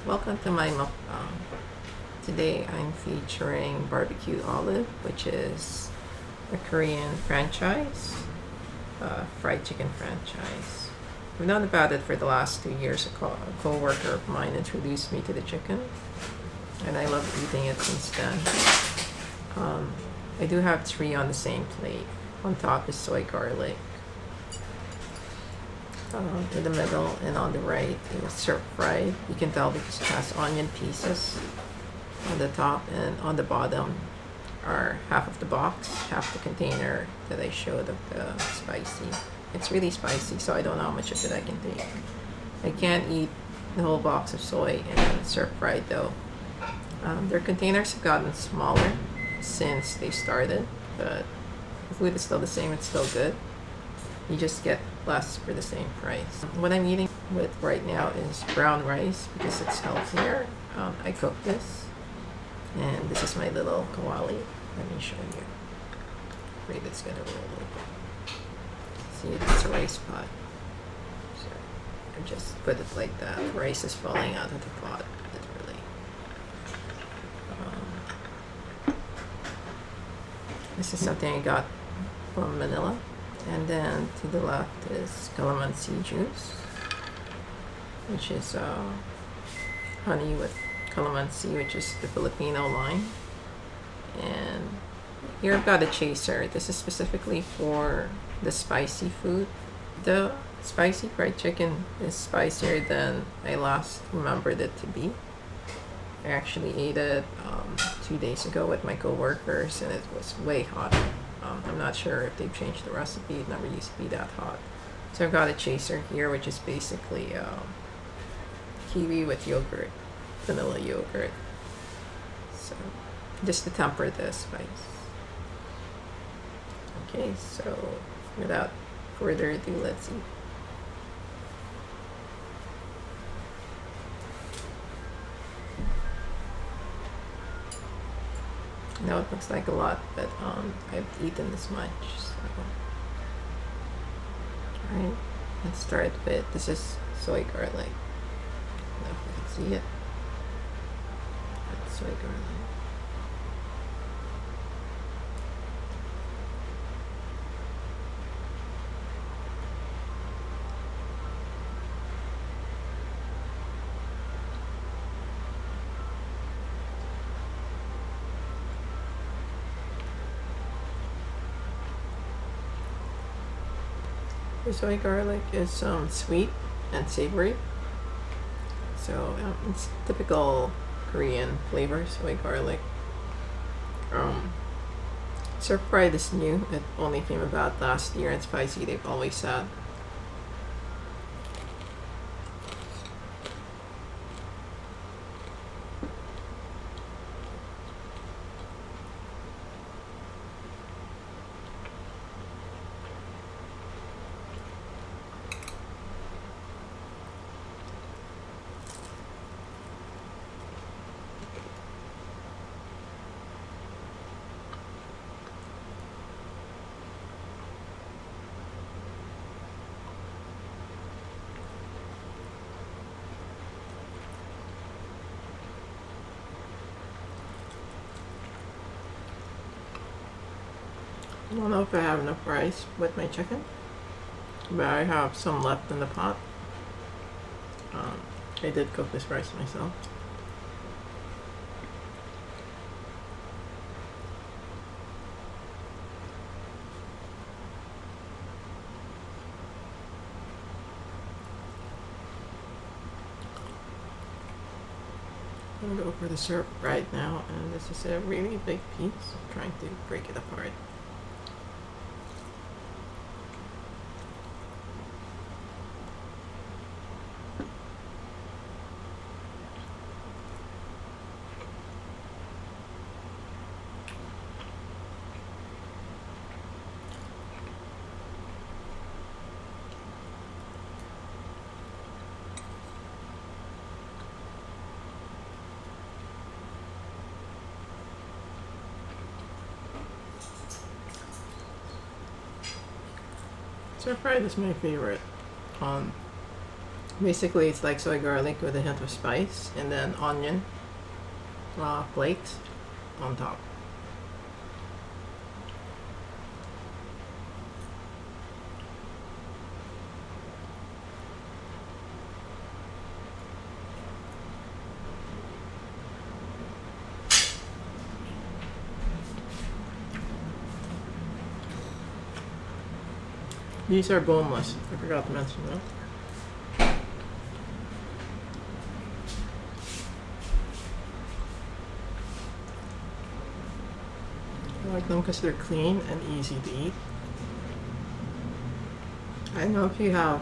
Welcome to my mukbang. Today I'm featuring BBQ Olive, which is a Korean franchise, fried chicken franchise. I've known about it for the last 2 years. A co-worker of mine introduced me to the chicken, and I love eating it since then. I do have 3 on the same plate. On top is soy garlic. In the middle and on the right is Surpfried. You can tell because it has onion pieces on the top, and on the bottom are half of the box, half the container that I showed of the spicy. It's really spicy, so I don't know how much of it I can take. I can't eat the whole box of soy and Surpfried though. Their containers have gotten smaller since they started, but the food is still the same. It's still good. You just get less for the same price. What I'm eating with right now is brown rice because it's healthier. I cook this, and this is my little kawali. Let me show you. Wait, it's gonna roll over. See, it's a rice pot. So I just put it like that. The rice is falling out of the pot, literally. This is something I got from Manila. And then to the left is calamansi juice, which is honey with calamansi, which is the Filipino line. And here I've got a chaser. This is specifically for the spicy food. The spicy fried chicken is spicier than I last remembered it to be. I actually ate it 2 days ago with my co-workers, and it was way hotter. I'm not sure if they've changed the recipe. It never used to be that hot. So I've got a chaser here, which is basically kiwi with yogurt, vanilla yogurt. So just to temper the spice. Okay, so without further ado, let's eat. I know it looks like a lot, but I've eaten this much, so. Alright, let's start with, this is soy garlic. I don't know if you can see it. That's soy garlic. The soy garlic is sweet and savory, so it's typical Korean flavor, soy garlic. Surpfried is new. It only came about last year, and spicy they've always had. I don't know if I have enough rice with my chicken, but I have some left in the pot. I did cook this rice myself. I'm gonna go for the syrup right now, and this is a really big piece. I'm trying to break it apart. Surpfried is my favorite. Basically, it's like soy garlic with a hint of spice, and then onion flakes on top. These are boneless. I forgot to mention that. I like them because they're clean and easy to eat. I don't know if you have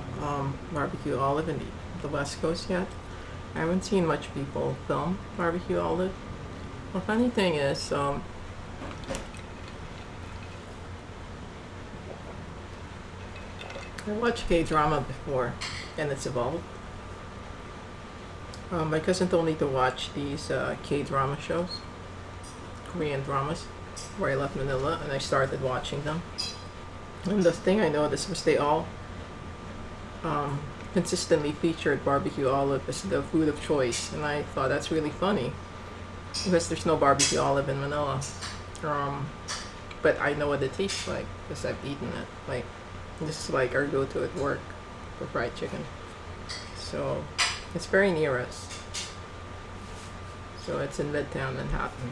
barbecue olive in the West Coast yet. I haven't seen much people film barbecue olive. The funny thing is, I watched K-drama before, and it's evolved. My cousin told me to watch these K-drama shows, Korean dramas, where I left Manila, and I started watching them. And the thing I noticed was they all consistently featured barbecue olive as the food of choice, and I thought that's really funny because there's no barbecue olive in Manila. But I know what it tastes like because I've eaten it. Like, this is like our go-to at work for fried chicken. So it's very near us. So it's in Midtown, Manhattan.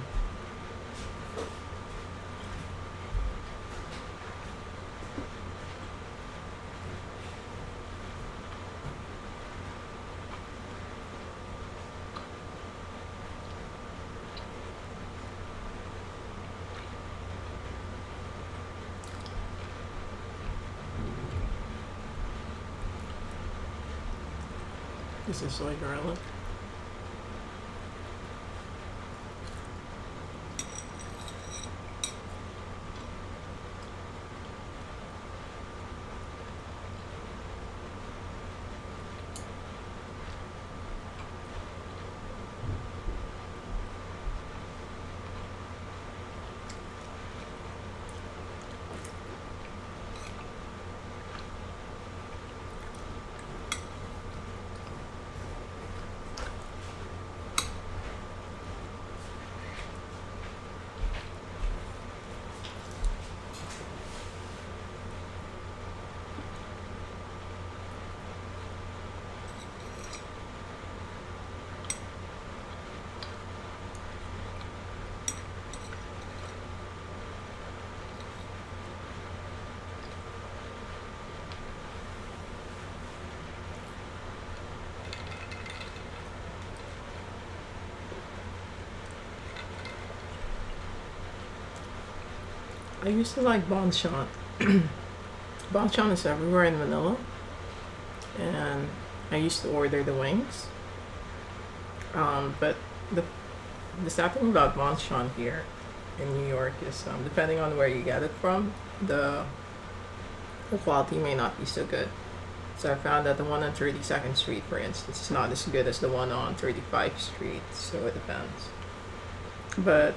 This is soy garlic. I used to like banchan. Banchan is everywhere in Manila, and I used to order the wings. But the sad thing about banchan here in New York is, depending on where you get it from, the quality may not be so good. So I found that the one on 32nd Street, for instance, is not as good as the one on 35th Street. So it depends. But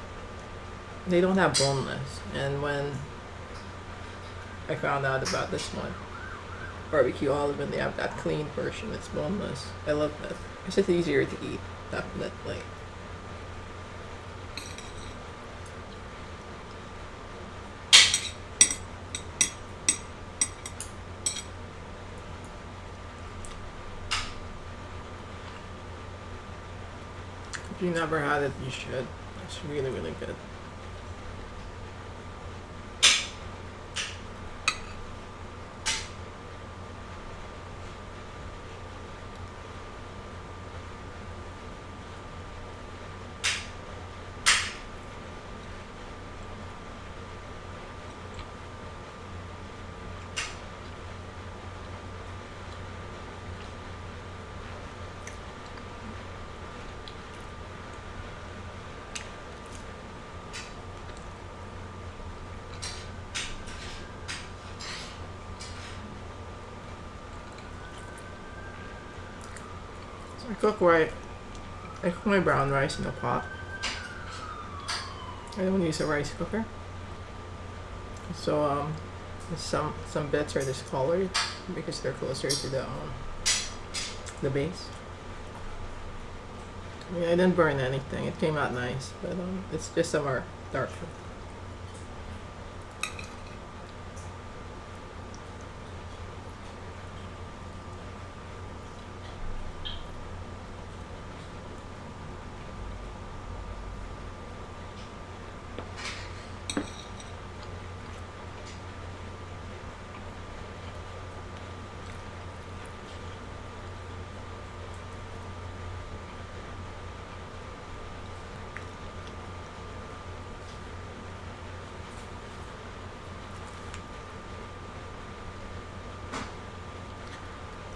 they don't have boneless, and when I found out about this one, barbecue olive, and they have that clean version, it's boneless. I love that. It's just easier to eat, definitely. If you never had it, you should. It's really, really good. I cook my brown rice in a pot. I don't use a rice cooker. So some bits are discolored because they're closer to the the base. I mean, I didn't burn anything. It came out nice, but it's just some more darker.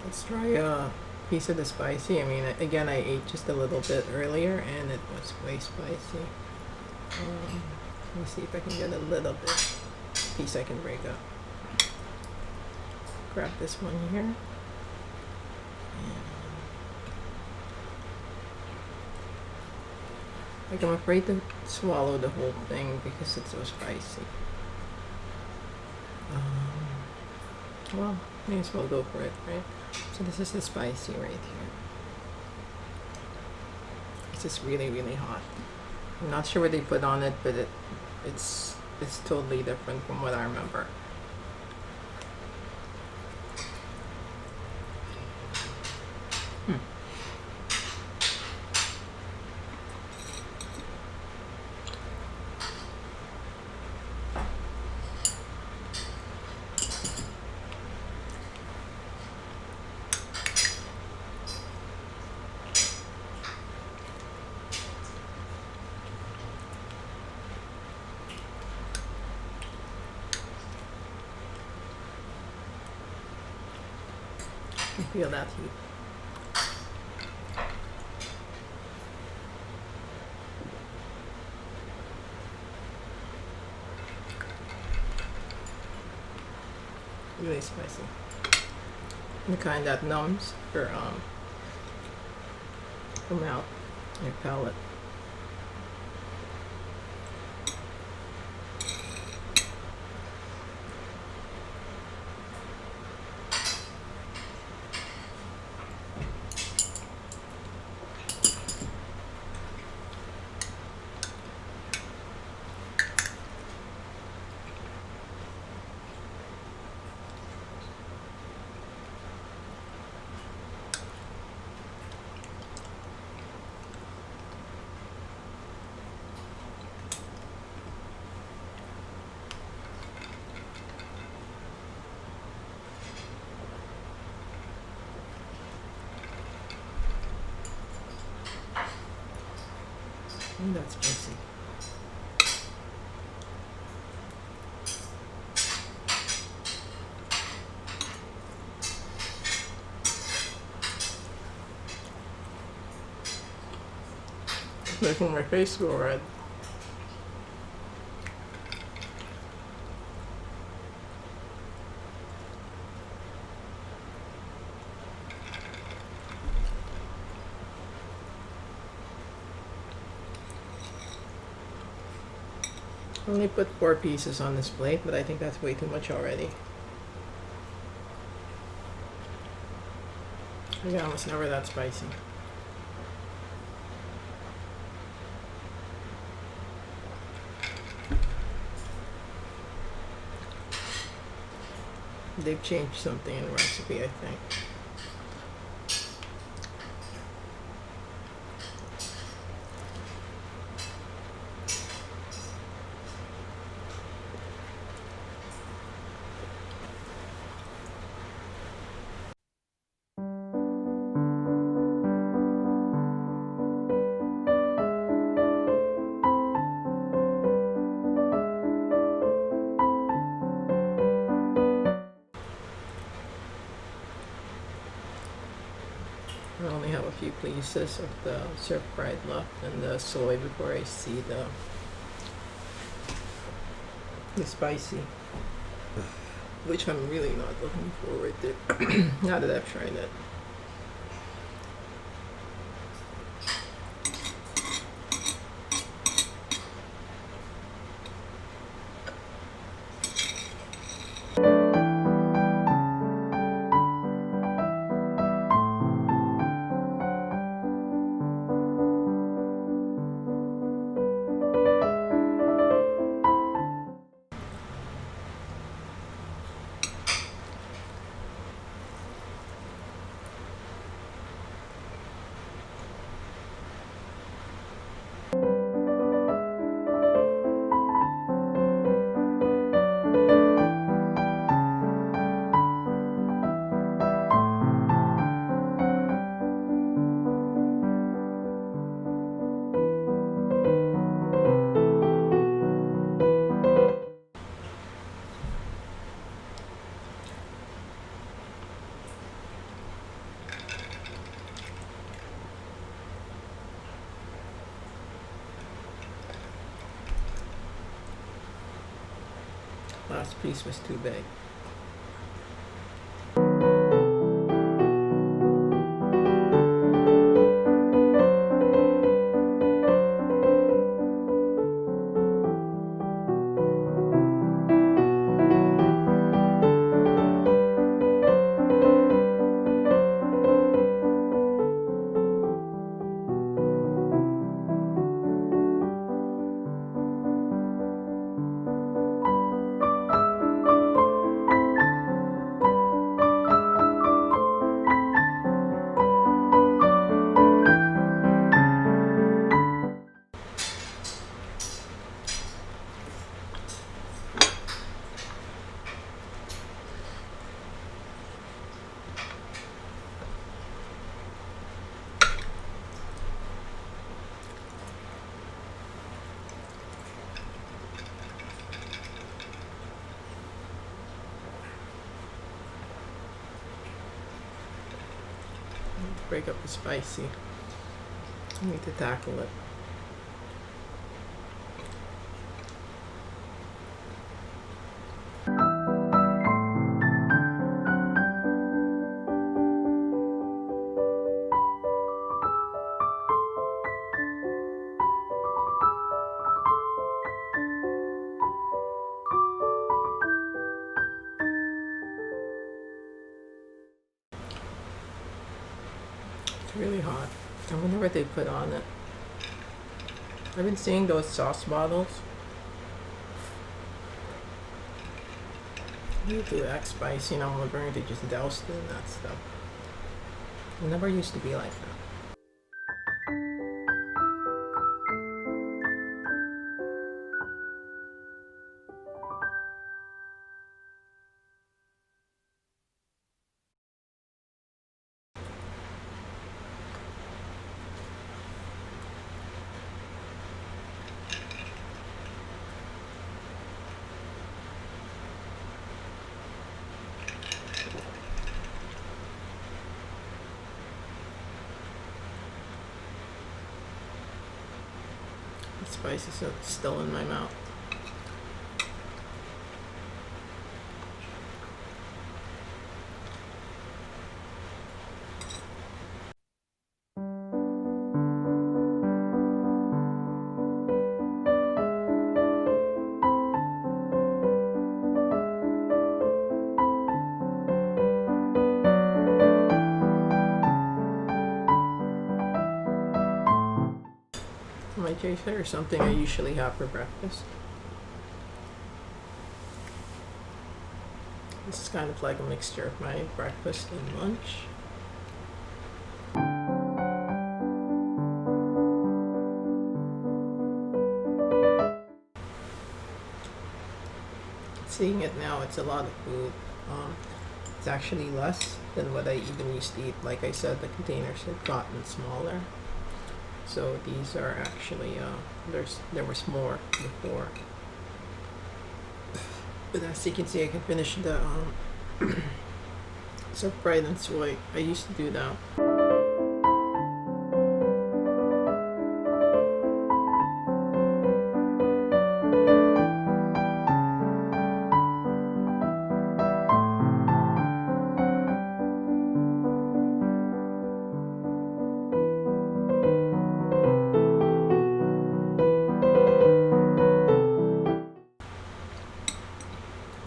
Let's try a piece of the spicy. I mean, again, I ate just a little bit earlier and it was way spicy. Let me see if I can get a little bit piece I can break up. Grab this one here. And like, I'm afraid to swallow the whole thing because it's so spicy. Well, may as well go for it, right? So this is the spicy right here. It's just really, really hot. I'm not sure what they put on it, but it's totally different from what I remember. I feel that heat. Really spicy. The kind that numbs your mouth, your palate. That's spicy. It's making my face go red. I only put 4 pieces on this plate, but I think that's way too much already. Yeah, it was never that spicy. They've changed something in the recipe, I think. I only have a few pieces of the Surpfried left and the soy before I see the spicy, which I'm really not looking forward to now that I've tried it. Last piece was too big. Break up the spicy. I need to tackle it. It's really hot. I wonder what they put on it. I've been seeing those sauce bottles. You do act spicy, and I'm wondering if they just doused it in that stuff. It never used to be like that. The spice is still in my mouth. My case or something I usually have for breakfast. This is kind of like a mixture of my breakfast and lunch. Seeing it now, it's a lot of food. It's actually less than what I even used to eat. Like I said, the containers had gotten smaller. So these are actually, there was more before. But as you can see, I can finish the Surpfried and soy. I used to do that.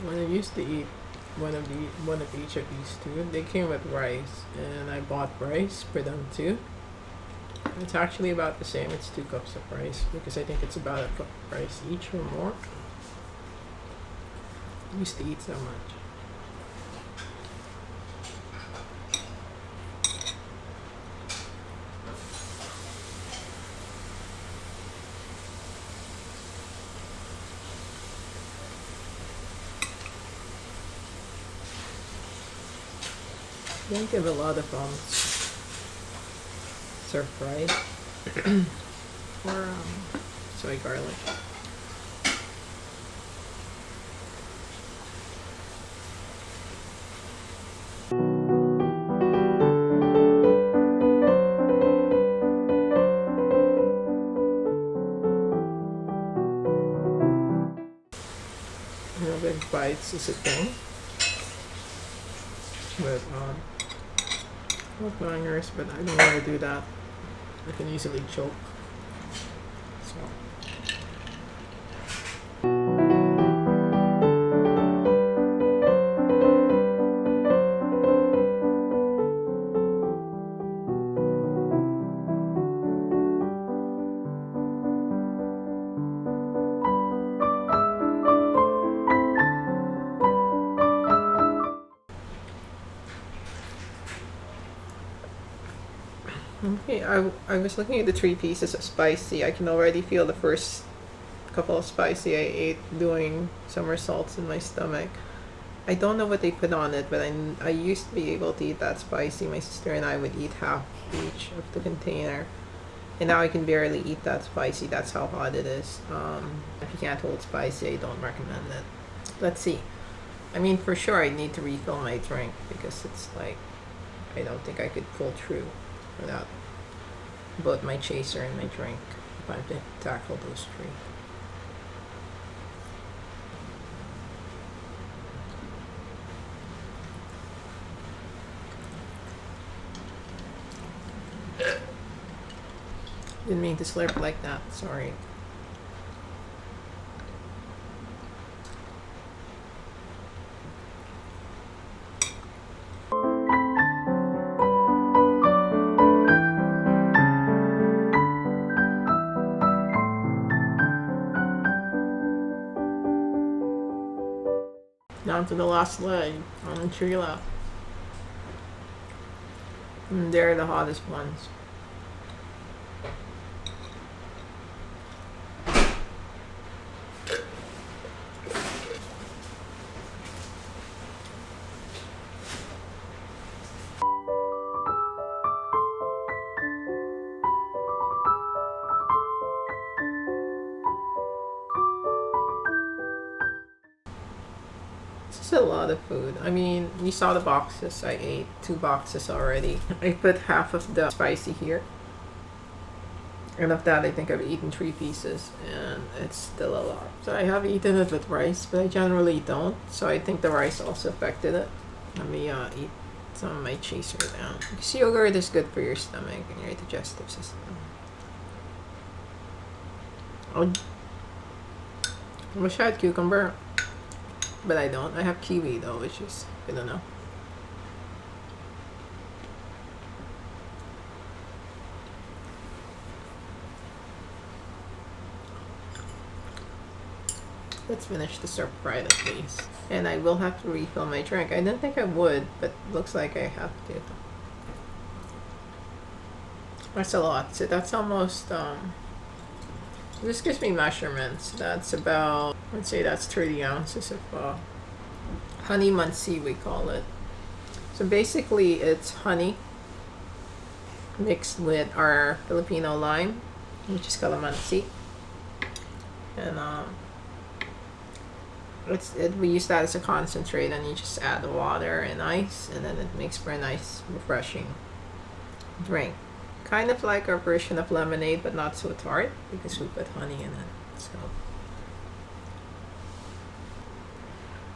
When I used to eat one of each of these two, they came with rice, and I bought rice for them too. It's actually about the same. It's 2 cups of rice because I think it's about a cup of rice each or more. I used to eat so much. Don't give a lot of Surpfried or soy garlic. You know, big bites is a thing with mukbangers, but I don't want to do that. I can easily choke. So. Okay, I was looking at the 3 pieces of spicy. I can already feel the first couple of spicy I ate doing somersaults in my stomach. I don't know what they put on it, but I used to be able to eat that spicy. My sister and I would eat half each of the container. And now I can barely eat that spicy. That's how hot it is. If you can't hold spicy, I don't recommend it. Let's see. I mean, for sure I need to refill my drink because it's like, I don't think I could pull through without both my chaser and my drink if I have to tackle those 3. Didn't mean to slurp like that, sorry. Down to the last leg on the tree left. And they're the hottest ones. This is a lot of food. I mean, you saw the boxes. I ate 2 boxes already. I put half of the spicy here. And of that, I think I've eaten 3 pieces, and it's still a lot. So I have eaten it with rice, but I generally don't. So I think the rice also affected it. Let me eat some of my chaser down. Because yogurt is good for your stomach and your digestive system. I wish I had cucumber. But I don't. I have kiwi though, which is, I don't know. Let's finish the Surpfried at least. And I will have to refill my drink. I didn't think I would, but looks like I have to. That's a lot. So that's almost, this gives me measurements. That's about, let's say that's 30 ounces of honey mansi, we call it. So basically it's honey mixed with our Filipino lime, which is calamansi. And we use that as a concentrate, and you just add the water and ice, and then it makes for a nice refreshing drink. Kind of like our version of lemonade, but not so tart because we put honey in it. So,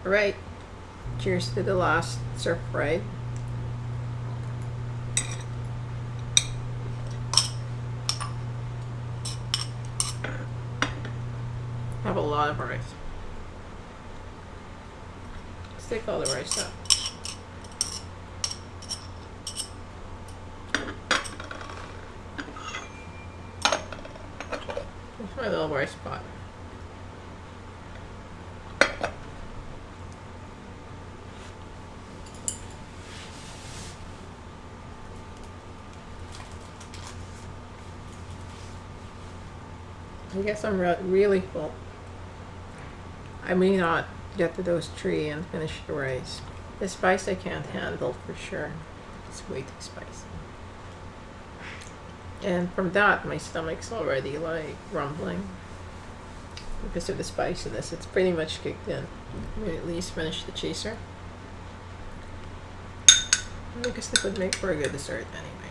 all right. Cheers to the last Surpfried. Have a lot of rice. Let's take all the rice out. My little rice pot. I guess I'm really full. I may not get to those 3 and finish the rice. The spice I can't handle for sure. It's way too spicy. And from that, my stomach's already like rumbling because of the spiciness. It's pretty much kicked in. We at least finish the chaser, because they would make for a good dessert anyway.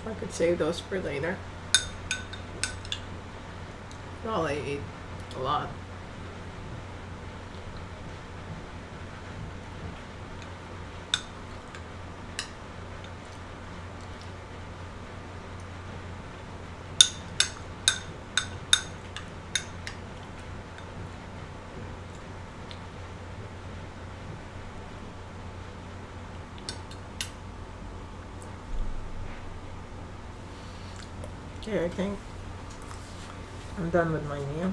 I could save those for later. Well, I ate a lot. Okay, I think I'm done with my meal.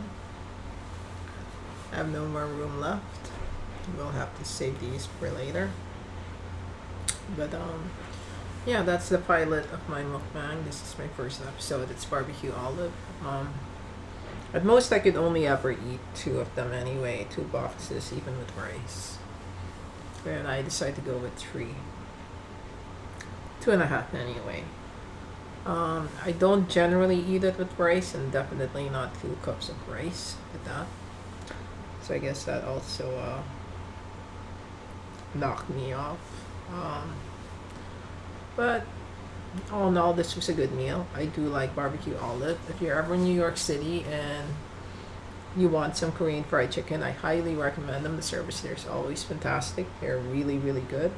I have no more room left. We'll have to save these for later. But yeah, that's the pilot of my mukbang. This is my first episode. It's BBQ Olive. At most I could only ever eat 2 of them anyway, 2 boxes even with rice. And I decided to go with 3. 2.5 anyway. I don't generally eat it with rice, and definitely not 2 cups of rice with that. So I guess that also knocked me off. But all in all, this was a good meal. I do like BBQ Olive. If you're ever in New York City and you want some Korean fried chicken, I highly recommend them. The service there is always fantastic. They're really, really good.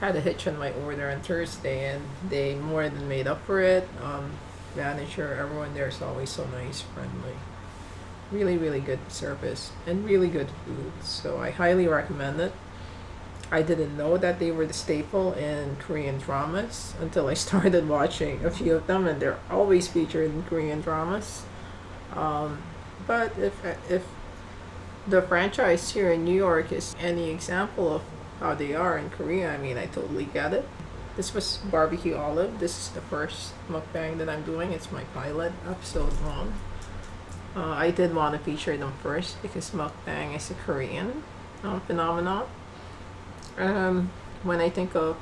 Had a hitch on my order on Thursday, and they more than made up for it. Manager, everyone there is always so nice, friendly. Really, really good service and really good food. So I highly recommend it. I didn't know that they were the staple in Korean dramas until I started watching a few of them, and they're always featured in Korean dramas. But if the franchise here in New York is any example of how they are in Korea, I mean, I totally get it. This was BBQ Olive. This is the first mukbang that I'm doing. It's my pilot episode 1. I did want to feature them first because mukbang is a Korean phenomenon. When I think of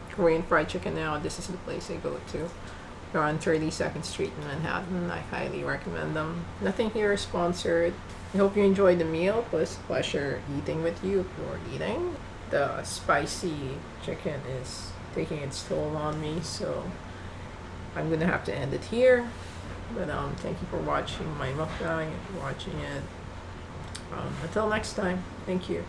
Korean fried chicken now, this is the place I go to. They're on 32nd Street in Manhattan. I highly recommend them. Nothing here is sponsored. I hope you enjoyed the meal. It was a pleasure eating with you if you're eating. The spicy chicken is taking its toll on me, so I'm gonna have to end it here. But thank you for watching my mukbang, if you're watching it. Until next time, thank you.